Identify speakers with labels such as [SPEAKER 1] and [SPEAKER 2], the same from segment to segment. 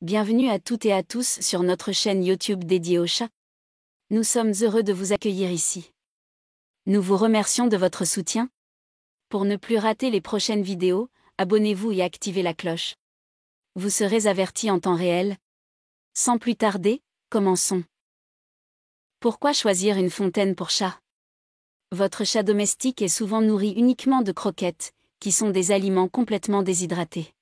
[SPEAKER 1] Bienvenue à toutes et à tous sur notre chaîne YouTube dédiée aux chats. Nous sommes heureux de vous accueillir ici. Nous vous remercions de votre soutien. Pour ne plus rater les prochaines vidéos, abonnez-vous et activez la cloche. Vous serez avertis en temps réel. Sans plus tarder, commençons. Pourquoi choisir une fontaine pour chat? Votre chat domestique est souvent nourri uniquement de croquettes, qui sont des aliments complètement déshydratés.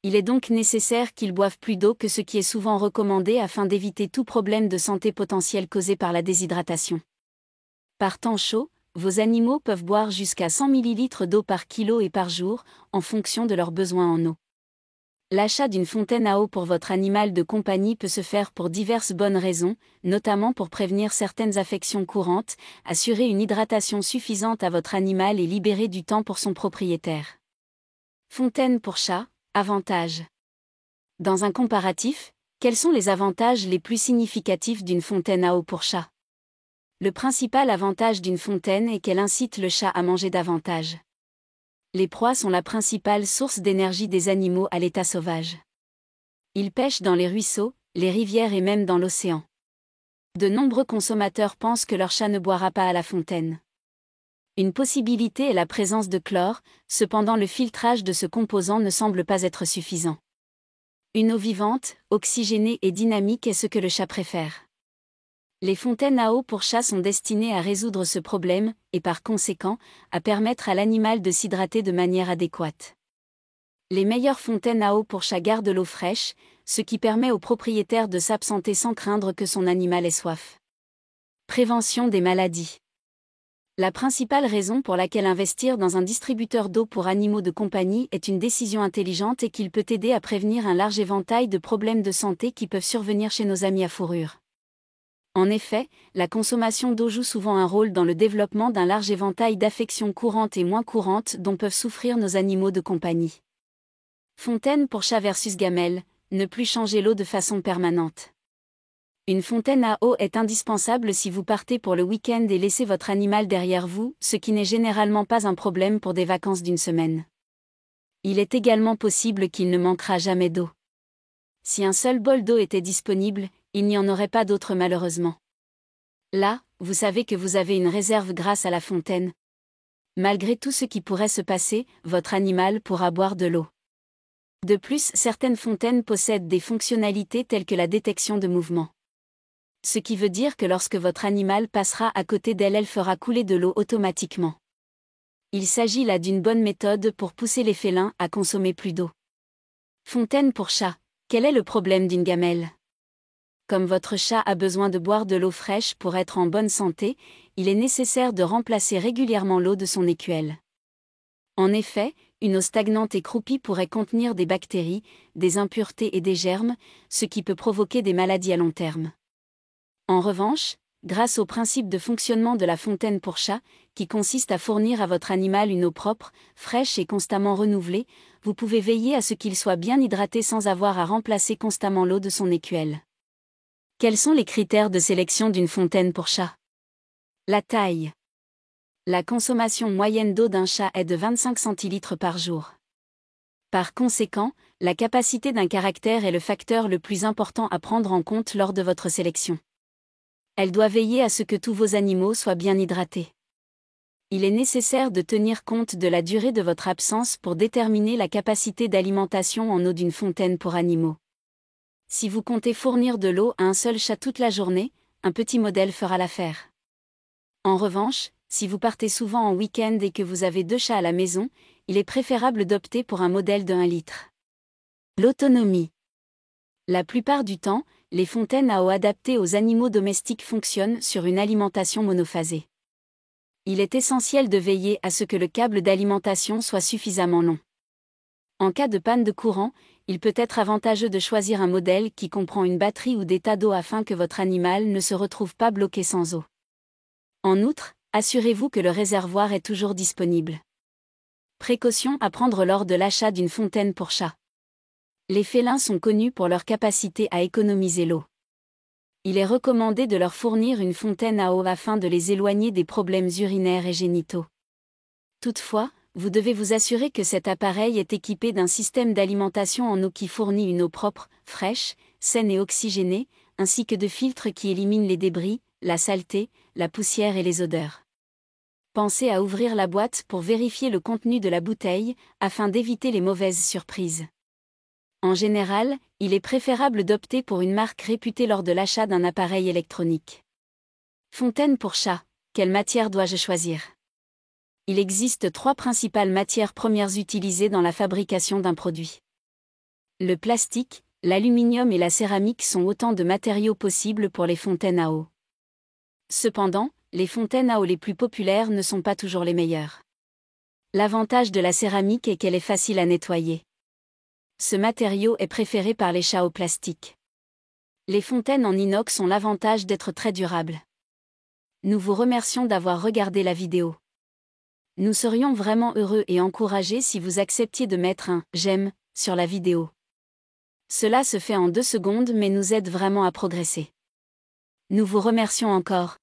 [SPEAKER 1] Il est donc nécessaire qu'ils boivent plus d'eau que ce qui est souvent recommandé afin d'éviter tout problème de santé potentiel causé par la déshydratation. Par temps chaud, vos animaux peuvent boire jusqu'à 100 ml d'eau par kilo et par jour, en fonction de leurs besoins en eau. L'achat d'une fontaine à eau pour votre animal de compagnie peut se faire pour diverses bonnes raisons, notamment pour prévenir certaines affections courantes, assurer une hydratation suffisante à votre animal et libérer du temps pour son propriétaire. Fontaine pour chat, avantages. Dans un comparatif, quels sont les avantages les plus significatifs d'une fontaine à eau pour chat? Le principal avantage d'une fontaine est qu'elle incite le chat à manger davantage. Les proies sont la principale source d'énergie des animaux à l'état sauvage. Ils pêchent dans les ruisseaux, les rivières et même dans l'océan. De nombreux consommateurs pensent que leur chat ne boira pas à la fontaine. Une possibilité est la présence de chlore, cependant le filtrage de ce composant ne semble pas être suffisant. Une eau vivante, oxygénée et dynamique est ce que le chat préfère. Les fontaines à eau pour chat sont destinées à résoudre ce problème, et par conséquent, à permettre à l'animal de s'hydrater de manière adéquate. Les meilleures fontaines à eau pour chat gardent l'eau fraîche, ce qui permet au propriétaire de s'absenter sans craindre que son animal ait soif. Prévention des maladies. La principale raison pour laquelle investir dans un distributeur d'eau pour animaux de compagnie est une décision intelligente et qu'il peut aider à prévenir un large éventail de problèmes de santé qui peuvent survenir chez nos amis à fourrure. En effet, la consommation d'eau joue souvent un rôle dans le développement d'un large éventail d'affections courantes et moins courantes dont peuvent souffrir nos animaux de compagnie. Fontaine pour chat versus gamelle, ne plus changer l'eau de façon permanente. Une fontaine à eau est indispensable si vous partez pour le week-end et laissez votre animal derrière vous, ce qui n'est généralement pas un problème pour des vacances d'une semaine. Il est également possible qu'il ne manquera jamais d'eau. Si un seul bol d'eau était disponible, il n'y en aurait pas d'autre malheureusement. Là, vous savez que vous avez une réserve grâce à la fontaine. Malgré tout ce qui pourrait se passer, votre animal pourra boire de l'eau. De plus, certaines fontaines possèdent des fonctionnalités telles que la détection de mouvement. Ce qui veut dire que lorsque votre animal passera à côté d'elle, elle fera couler de l'eau automatiquement. Il s'agit là d'une bonne méthode pour pousser les félins à consommer plus d'eau. Fontaine pour chat, quel est le problème d'une gamelle? Comme votre chat a besoin de boire de l'eau fraîche pour être en bonne santé, il est nécessaire de remplacer régulièrement l'eau de son écuelle. En effet, une eau stagnante et croupie pourrait contenir des bactéries, des impuretés et des germes, ce qui peut provoquer des maladies à long terme. En revanche, grâce au principe de fonctionnement de la fontaine pour chat, qui consiste à fournir à votre animal une eau propre, fraîche et constamment renouvelée, vous pouvez veiller à ce qu'il soit bien hydraté sans avoir à remplacer constamment l'eau de son écuelle. Quels sont les critères de sélection d'une fontaine pour chat? La taille. La consommation moyenne d'eau d'un chat est de 25 centilitres par jour. Par conséquent, la capacité d'un caractère est le facteur le plus important à prendre en compte lors de votre sélection. Elle doit veiller à ce que tous vos animaux soient bien hydratés. Il est nécessaire de tenir compte de la durée de votre absence pour déterminer la capacité d'alimentation en eau d'une fontaine pour animaux. Si vous comptez fournir de l'eau à un seul chat toute la journée, un petit modèle fera l'affaire. En revanche, si vous partez souvent en week-end et que vous avez 2 chats à la maison, il est préférable d'opter pour un modèle de 1 litre. L'autonomie. La plupart du temps, les fontaines à eau adaptées aux animaux domestiques fonctionnent sur une alimentation monophasée. Il est essentiel de veiller à ce que le câble d'alimentation soit suffisamment long. En cas de panne de courant, il peut être avantageux de choisir un modèle qui comprend une batterie ou des tas d'eau afin que votre animal ne se retrouve pas bloqué sans eau. En outre, assurez-vous que le réservoir est toujours disponible. Précautions à prendre lors de l'achat d'une fontaine pour chat. Les félins sont connus pour leur capacité à économiser l'eau. Il est recommandé de leur fournir une fontaine à eau afin de les éloigner des problèmes urinaires et génitaux. Toutefois, vous devez vous assurer que cet appareil est équipé d'un système d'alimentation en eau qui fournit une eau propre, fraîche, saine et oxygénée, ainsi que de filtres qui éliminent les débris, la saleté, la poussière et les odeurs. Pensez à ouvrir la boîte pour vérifier le contenu de la bouteille, afin d'éviter les mauvaises surprises. En général, il est préférable d'opter pour une marque réputée lors de l'achat d'un appareil électronique. Fontaine pour chat, quelle matière dois-je choisir? Il existe 3 principales matières premières utilisées dans la fabrication d'un produit. Le plastique, l'aluminium et la céramique sont autant de matériaux possibles pour les fontaines à eau. Cependant, les fontaines à eau les plus populaires ne sont pas toujours les meilleures. L'avantage de la céramique est qu'elle est facile à nettoyer. Ce matériau est préféré par les chats au plastique. Les fontaines en inox ont l'avantage d'être très durables. Nous vous remercions d'avoir regardé la vidéo. Nous serions vraiment heureux et encouragés si vous acceptiez de mettre un « j'aime » sur la vidéo. Cela se fait en 2 secondes mais nous aide vraiment à progresser. Nous vous remercions encore.